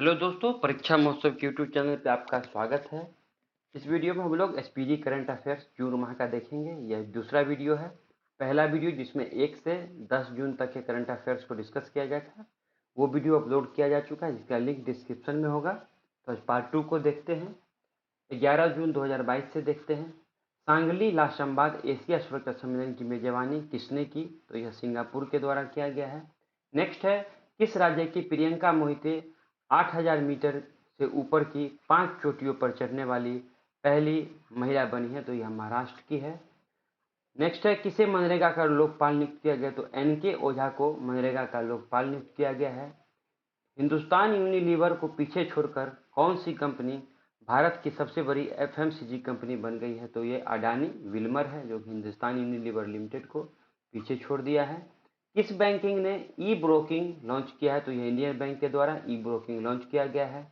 Hello दोस्तों, परीक्षा महोत्सव के यूट्यूब चैनल पे आपका स्वागत है। इस वीडियो में हम लोग एसपीजी करंट अफेयर्स जून माह का देखेंगे। यह दूसरा वीडियो है। पहला वीडियो जिसमें 1 से 10 जून तक के करंट अफेयर्स को डिस्कस किया गया था, वो वीडियो अपलोड किया जा चुका है, जिसका लिंक डिस्क्रिप्शन में होगा। तो आज पार्ट 2 को देखते हैं। 11 जून 2022 से देखते हैं। सांगली लाशंबाद एशिया सुरक्षा सम्मेलन की मेजबानी किसने की? तो यह सिंगापुर के द्वारा किया गया है। नेक्स्ट है, किस राज्य की प्रियंका मोहिते 8000 मीटर से ऊपर की 5 चोटियों पर चढ़ने वाली पहली महिला बनी है? तो यह महाराष्ट्र की है। नेक्स्ट है, किसे मनरेगा का लोकपाल नियुक्त किया गया? तो एनके ओझा को मनरेगा का लोकपाल नियुक्त किया गया है। हिंदुस्तान यूनिलीवर को पीछे छोड़कर कौन सी कंपनी भारत की सबसे बड़ी एफएमसीजी कंपनी बन गई है? तो ये अडानी विल्मर है, जो हिंदुस्तान यूनिलीवर लिमिटेड को पीछे छोड़ दिया है। किस बैंकिंग ने ई ब्रोकिंग लॉन्च किया है? तो यह इंडियन बैंक के द्वारा ई ब्रोकिंग लॉन्च किया गया है।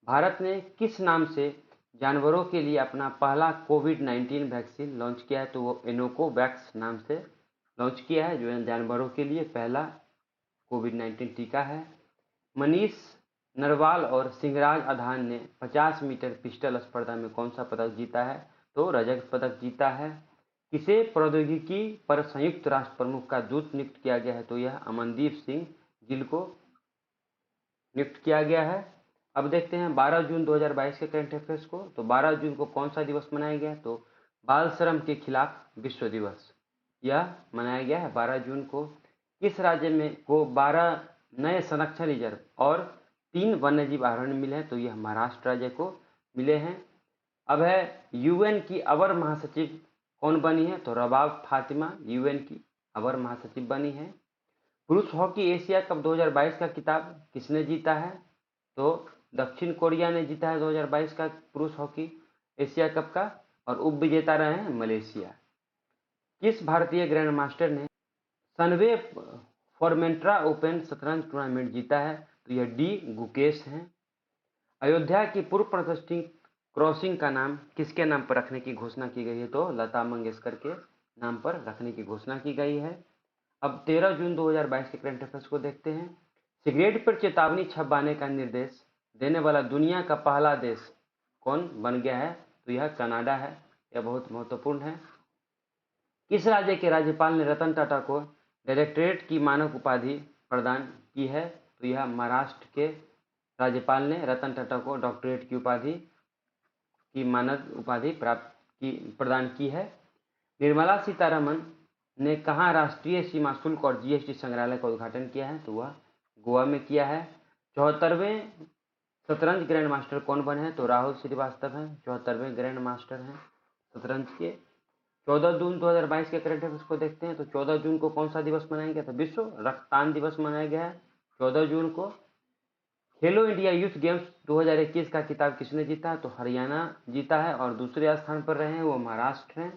भारत ने किस नाम से जानवरों के लिए अपना पहला कोविड-19 वैक्सीन लॉन्च किया है? तो वो इनोकोवैक्स नाम से लॉन्च किया है, जो जानवरों के लिए पहला कोविड-19 टीका है। मनीष नरवाल और सिंहराज अधान ने 50 मीटर पिस्टल स्पर्धा में कौन सा पदक जीता है? तो रजत पदक जीता है। किसे प्रौद्योगिकी पर संयुक्त राष्ट्र प्रमुख का दूत नियुक्त किया गया है? तो यह अमनदीप सिंह गिल को नियुक्त किया गया है। अब देखते हैं 12 जून 2022 के करंट अफेयर्स को। तो 12 जून को कौन सा दिवस मनाया गया है? तो बाल श्रम के खिलाफ विश्व दिवस यह मनाया गया है 12 जून को। किस राज्य में को 12 नए संरक्षण रिजर्व और 3 वन्यजीव अभयारण्य मिले हैं? तो यह महाराष्ट्र राज्य को मिले हैं। अब है, यूएन की अवर महासचिव कौन बनी है? तो रबाब फातिमा यूएन की अवर महासचिव बनी है। पुरुष हॉकी एशिया कप 2022 का खिताब किसने जीता है? तो दक्षिण कोरिया ने जीता है 2022 का पुरुष हॉकी एशिया कप का, और उप विजेता रहे हैं मलेशिया। किस भारतीय ग्रैंड मास्टर ने सनवे फॉर्मेंट्रा ओपन शतरंज टूर्नामेंट जीता है? तो यह डी गुकेश हैं। अयोध्या की पूर्व प्रतिष्ठित क्रॉसिंग का नाम किसके नाम पर रखने की घोषणा की गई है? तो लता मंगेशकर के नाम पर रखने की घोषणा की गई है। अब 13 जून 2022 के करंट अफेयर्स को देखते हैं। सिगरेट पर चेतावनी छपवाने का निर्देश देने वाला दुनिया का पहला देश कौन बन गया है? तो यह कनाडा है। यह बहुत महत्वपूर्ण है। किस राज्य के राज्यपाल ने रतन टाटा को डायरेक्टरेट की मानक उपाधि प्रदान की है? तो यह महाराष्ट्र के राज्यपाल ने रतन टाटा को डॉक्टरेट की उपाधि की मानक उपाधि प्रदान की है। निर्मला सीतारमन ने कहाँ राष्ट्रीय सीमा शुल्क और जीएसटी संग्रहालय का उद्घाटन किया है? तो वह गोवा में किया है। 74वें शतरंज ग्रैंड मास्टर कौन बने हैं? तो राहुल श्रीवास्तव हैं, 74वें ग्रैंड मास्टर हैं शतरंज के। 14 जून 2022 के करंट अफेयर्स को देखते हैं। तो 14 जून को कौन सा दिवस मनाया गया था? विश्व रक्तदान दिवस मनाया गया है 14 जून को। खेलो इंडिया यूथ गेम्स 2021 का खिताब किसने जीता है? तो हरियाणा जीता है, और दूसरे स्थान पर रहे हैं वो महाराष्ट्र हैं,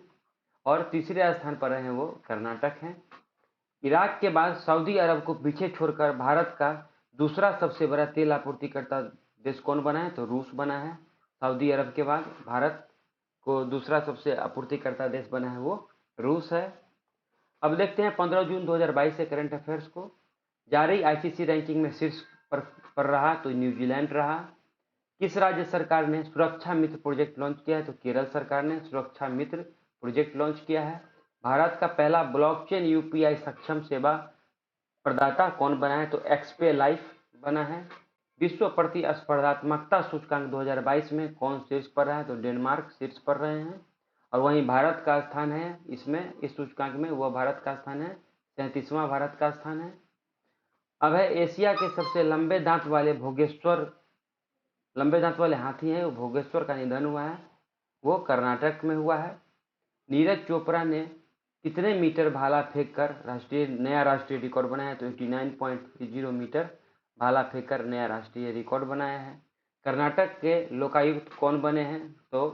और तीसरे स्थान पर रहे हैं वो कर्नाटक हैं। इराक के बाद सऊदी अरब को पीछे छोड़कर भारत का दूसरा सबसे बड़ा तेल आपूर्तिकर्ता देश कौन बना है? तो रूस बना है। सऊदी अरब के बाद भारत को दूसरा सबसे आपूर्तिकर्ता देश बना है वो रूस है। अब देखते हैं 15 जून 2022 से करंट अफेयर्स को। जारी आईसीसी रैंकिंग में शीर्ष पर रहा तो न्यूजीलैंड रहा। किस राज्य सरकार ने सुरक्षा मित्र प्रोजेक्ट लॉन्च किया है? तो केरल सरकार ने सुरक्षा मित्र प्रोजेक्ट लॉन्च किया है। भारत का पहला ब्लॉकचेन यूपीआई सक्षम सेवा प्रदाता कौन बना है? तो एक्सपे लाइफ बना है। विश्व प्रतिस्पर्धात्मकता सूचकांक 2022 में कौन शीर्ष पर रहा है? तो डेनमार्क शीर्ष पर रहे हैं, और वहीं भारत का स्थान है इसमें, इस सूचकांक में वह भारत का स्थान है 37वां भारत का स्थान है। अब है, एशिया के सबसे लंबे दांत वाले हाथी हैं वो भोगेश्वर का निधन हुआ है, वो कर्नाटक में हुआ है। नीरज चोपड़ा ने कितने मीटर भाला फेंक कर नया राष्ट्रीय रिकॉर्ड बनाया है? तो 89.30 मीटर भाला फेंक कर नया राष्ट्रीय रिकॉर्ड बनाया है। कर्नाटक के लोकायुक्त कौन बने हैं? तो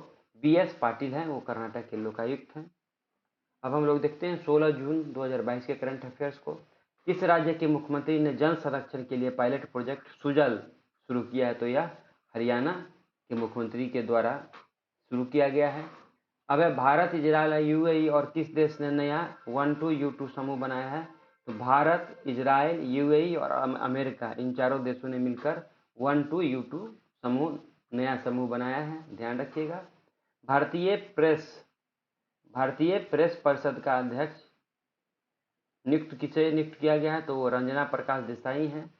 बीएस पाटिल हैं, वो कर्नाटक के लोकायुक्त हैं। अब हम लोग देखते हैं 16 जून 2022 के करंट अफेयर्स को। किस राज्य के मुख्यमंत्री ने जल संरक्षण के लिए पायलट प्रोजेक्ट सुजल शुरू किया है? तो यह हरियाणा के मुख्यमंत्री के द्वारा शुरू किया गया है। अब है, भारत, इजराइल, यूएई और किस देश ने नया 12U2 समूह बनाया है? तो भारत, इजराइल, यूएई और अमेरिका, इन चारों देशों ने मिलकर 12U2 समूह, नया समूह बनाया है, ध्यान रखिएगा। भारतीय प्रेस परिषद का अध्यक्ष किसे नियुक्त किया गया है, तो वो रंजना प्रकाश देसाई हैं,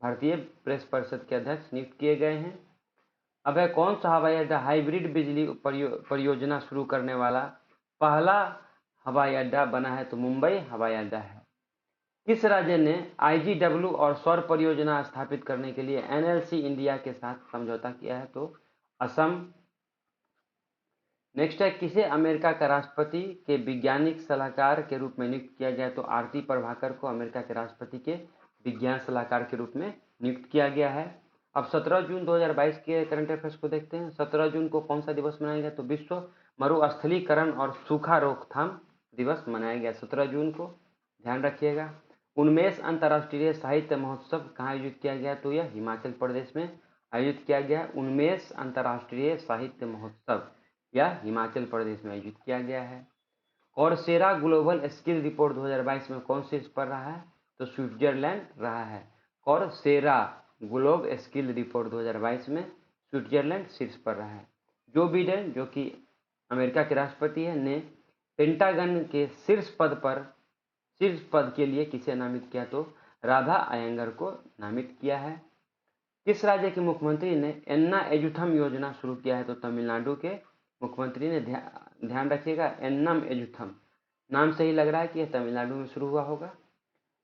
भारतीय प्रेस परिषद के अध्यक्ष नियुक्त किए गए हैं। अब है कौन सा हवाई अड्डा हाइब्रिड बिजली परियोजना शुरू करने वाला पहला हवाई अड्डा बना है, तो मुंबई हवाई अड्डा है। किस राज्य ने IGW और सौर परियोजना स्थापित करने के लिए NLC इंडिया के साथ समझौता किया है, तो असम। नेक्स्ट है किसे अमेरिका का राष्ट्रपति के वैज्ञानिक सलाहकार के रूप में नियुक्त किया गया है, तो आरती प्रभाकर को अमेरिका के राष्ट्रपति के विज्ञान सलाहकार के रूप में नियुक्त किया गया है। अब 17 जून 2022 के करंट अफेयर्स को देखते हैं। 17 जून को कौन सा दिवस मनाया गया, तो विश्व मरुस्थलीकरण और सूखा रोकथाम दिवस मनाया गया 17 जून को, ध्यान रखिएगा। 19 अंतर्राष्ट्रीय साहित्य महोत्सव कहाँ आयोजित किया गया, तो यह हिमाचल प्रदेश में आयोजित किया गया। 19 अंतर्राष्ट्रीय साहित्य महोत्सव यह हिमाचल प्रदेश में आयोजित किया गया है। कौरसेरा ग्लोबल स्किल रिपोर्ट 2022 में कौन शीर्ष पर रहा है, तो स्विट्जरलैंड रहा है। कौरसेरा ग्लोबल स्किल रिपोर्ट 2022 में स्विट्जरलैंड शीर्ष पर रहा है। जो बिडेन, जो कि अमेरिका के राष्ट्रपति है, ने पेंटागन के शीर्ष पद के लिए किसे नामित किया, तो राधा अयंगर को नामित किया है। किस राज्य के मुख्यमंत्री ने एन्ना एजुथम योजना शुरू किया है, तो तमिलनाडु के मुख्यमंत्री ने, ध्यान रखिएगा, एन्नम एजुथम नाम से ही लग रहा है कि यह तमिलनाडु में शुरू हुआ होगा।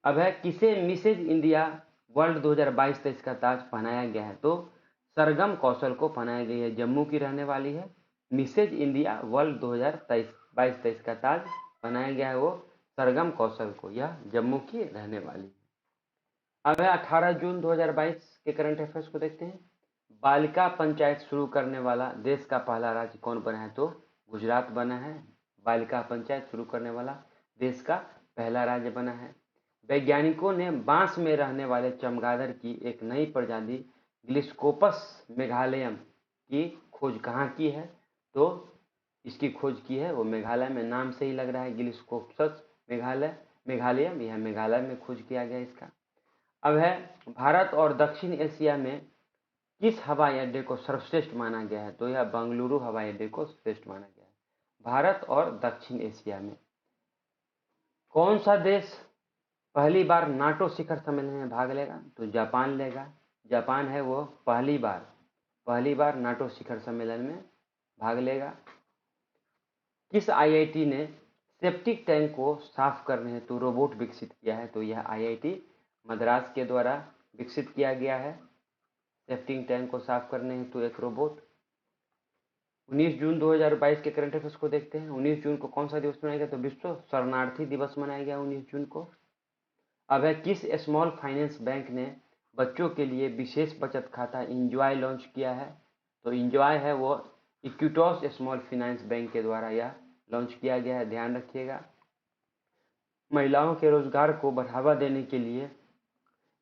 अब है किसे मिसेज इंडिया वर्ल्ड 2022-23 का ताज पहनाया गया है, तो सरगम कौशल को पहनाया गया है, जम्मू की रहने वाली है। मिसेज इंडिया वर्ल्ड 2022-23 का ताज पहनाया गया है वो सरगम कौशल को, यह जम्मू की रहने वाली। अब है 18 जून 2022 के करंट अफेयर्स को देखते हैं। बालिका पंचायत शुरू करने वाला देश का पहला राज्य कौन बना है, तो गुजरात बना है। बालिका पंचायत शुरू करने वाला देश का पहला राज्य बना है। वैज्ञानिकों ने बांस में रहने वाले चमगादड़ की एक नई प्रजाति ग्लिस्कोपस मेघालयम की खोज कहाँ की है, तो इसकी खोज की है वो मेघालय में, नाम से ही लग रहा है ग्लिस्कोपस मेघालयम, यह मेघालय में खोज किया गया इसका। अब है भारत और दक्षिण एशिया में किस हवाई अड्डे को सर्वश्रेष्ठ माना गया है, तो यह बेंगलुरु हवाई अड्डे को श्रेष्ठ माना गया है। भारत और दक्षिण एशिया में कौन सा देश पहली बार नाटो शिखर सम्मेलन में भाग लेगा, तो जापान लेगा। जापान है वो पहली बार नाटो शिखर सम्मेलन में भाग लेगा। किस IIT ने सेप्टिक टैंक को साफ करने हेतु रोबोट विकसित किया है, तो यह IIT मद्रास के द्वारा विकसित किया गया है सेप्टिक टैंक को साफ करने हेतु एक रोबोट। 19 जून 2022 के करंट अफेयर्स को देखते हैं। 19 जून को कौन सा दिवस मनाया गया, तो विश्व शरणार्थी दिवस मनाया गया 19 जून को। अब है किस स्मॉल फाइनेंस बैंक ने बच्चों के लिए विशेष बचत खाता इंजॉय लॉन्च किया है, तो इंजॉय है वो इक्विटोस स्मॉल फाइनेंस बैंक के द्वारा यह लॉन्च किया गया है, ध्यान रखिएगा। महिलाओं के रोजगार को बढ़ावा देने के लिए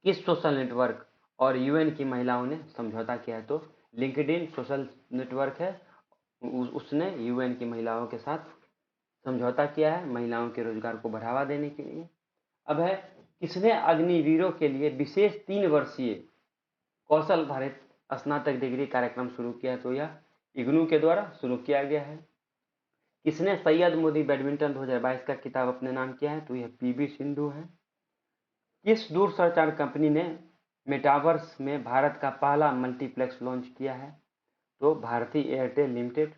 किस सोशल नेटवर्क और UN की महिलाओं ने समझौता किया है, तो लिंक्डइन सोशल नेटवर्क है, उसने UN की महिलाओं के साथ समझौता किया है महिलाओं के रोजगार को बढ़ावा देने के लिए। अब है किसने अग्निवीरों के लिए विशेष 3 वर्षीय कौशल आधारित स्नातक डिग्री कार्यक्रम शुरू किया है, तो यह इग्नू के द्वारा शुरू किया गया है। किसने सैयद मोदी बैडमिंटन 2022 का खिताब अपने नाम किया है, तो यह PV सिंधु है। किस दूरसंचार कंपनी ने मेटावर्स में भारत का पहला मल्टीप्लेक्स लॉन्च किया है, तो भारती एयरटेल लिमिटेड।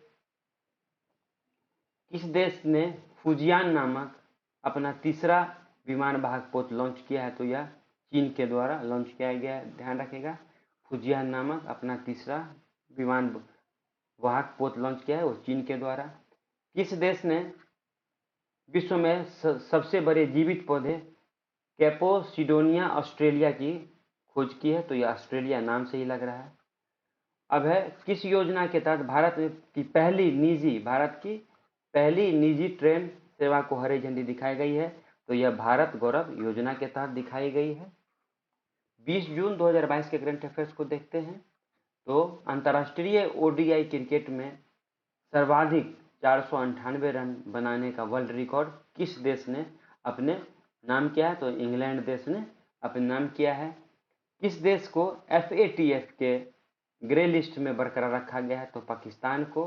किस देश ने फुजियान नामक अपना तीसरा विमान वाहक पोत लॉन्च किया है, तो यह चीन के द्वारा लॉन्च किया गया है, ध्यान रखिएगा। फुजियान नामक अपना तीसरा विमान वाहक पोत लॉन्च किया है वो चीन के द्वारा। किस देश ने विश्व में सबसे बड़े जीवित पौधे कैपोसिडोनिया ऑस्ट्रेलिया की खोज की है, तो यह ऑस्ट्रेलिया नाम से ही लग रहा है। अब है किस योजना के तहत भारत की पहली निजी ट्रेन सेवा को हरी झंडी दिखाई गई है, तो यह भारत गौरव योजना के तहत दिखाई गई है। 20 जून 2022 के करंट अफेयर्स को देखते हैं। तो अंतर्राष्ट्रीय ODI क्रिकेट में सर्वाधिक 498 रन बनाने का वर्ल्ड रिकॉर्ड किस देश ने अपने नाम किया है, तो इंग्लैंड देश ने अपने नाम किया है। किस देश को FATF के ग्रे लिस्ट में बरकरार रखा गया है? तो पाकिस्तान को।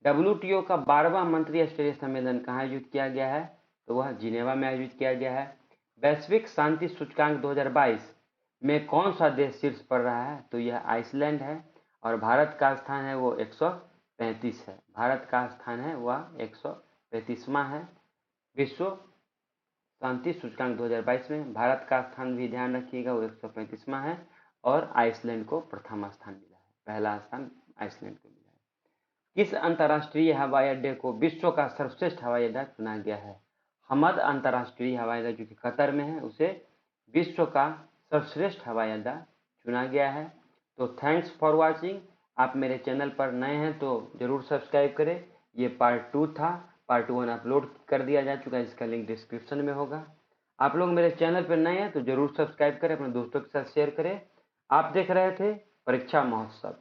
WTO का 12वां मंत्री स्तरीय सम्मेलन कहाँ आयोजित किया गया है? तो वह जिनेवा में आयोजित किया गया है। वैश्विक शांति सूचकांक 2022 में कौन सा देश शीर्ष पर रहा है? तो यह आइसलैंड है। और भारत का स्थान है वो 135 है। भारत का स्थान है वह 135वां है। विश्व शांति सूचकांक 2022 में भारत का स्थान भी ध्यान रखिएगा, वो 135वां है। और आइसलैंड को प्रथम स्थान मिला है, पहला स्थान आइसलैंड को मिला है। किस अंतर्राष्ट्रीय हवाई अड्डे को विश्व का सर्वश्रेष्ठ हवाई अड्डा चुना गया है? हमद अंतर्राष्ट्रीय हवाई अड्डा जो कि कतर में है, उसे विश्व का सर्वश्रेष्ठ हवाई अड्डा चुना गया है। तो थैंक्स फॉर वॉचिंग। आप मेरे चैनल पर नए हैं तो ज़रूर सब्सक्राइब करें। ये पार्ट 2 था, पार्ट 1 अपलोड कर दिया जा चुका है, इसका लिंक डिस्क्रिप्शन में होगा। आप लोग मेरे चैनल पर नए हैं तो ज़रूर सब्सक्राइब करें, अपने दोस्तों के साथ शेयर करें। आप देख रहे थे परीक्षा महोत्सव।